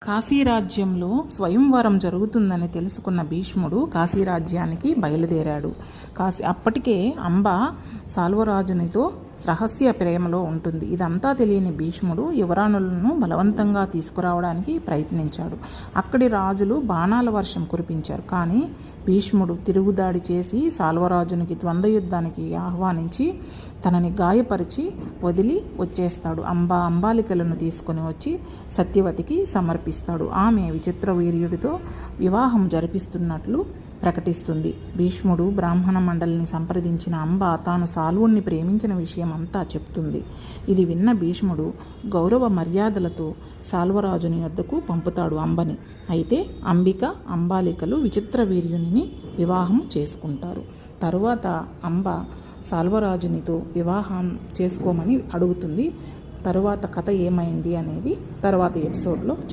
కాశీరాజ్యంలో స్వయంవరం జరుగుతుందని తెలుసుకున్న భీష్ముడు కాశీరాజ్యానికి బయలుదేరాడు. అప్పటికే అంబ సాల్వరాజునితో రహస్య ప్రేమలో ఉంటుంది. ఇదంతా తెలియని భీష్ముడు యువరాణులను బలవంతంగా తీసుకురావడానికి ప్రయత్నించాడు. అక్కడి రాజులు బాణాల వర్షం కురిపించారు. కానీ భీష్ముడు తిరుగుదాడి చేసి సాల్వరాజునికి ద్వంద్వయుద్ధానికి ఆహ్వానించి తనని గాయపరిచి వదిలి వచ్చేస్తాడు. అంబాలికలను తీసుకొని వచ్చి సత్యవతికి సమర్పిస్తాడు. ఆమె విచిత్ర వీర్యుడితో వివాహం జరిపిస్తున్నట్లు ప్రకటిస్తుంది. భీష్ముడు బ్రాహ్మణ మండలిని సంప్రదించిన అంబ తాను సాల్వుణ్ణి ప్రేమించిన విషయం అంతా చెప్తుంది. ఇది విన్న భీష్ముడు గౌరవ మర్యాదలతో సాల్వరాజుని వద్దకు పంపుతాడు అంబని. అయితే అంబిక అంబాలికలు విచిత్ర వీర్యుని వివాహం చేసుకుంటారు. తరువాత అంబ సాల్వరాజునితో వివాహం చేసుకోమని అడుగుతుంది. తరువాత కథ ఏమైంది అనేది తర్వాత ఎపిసోడ్లో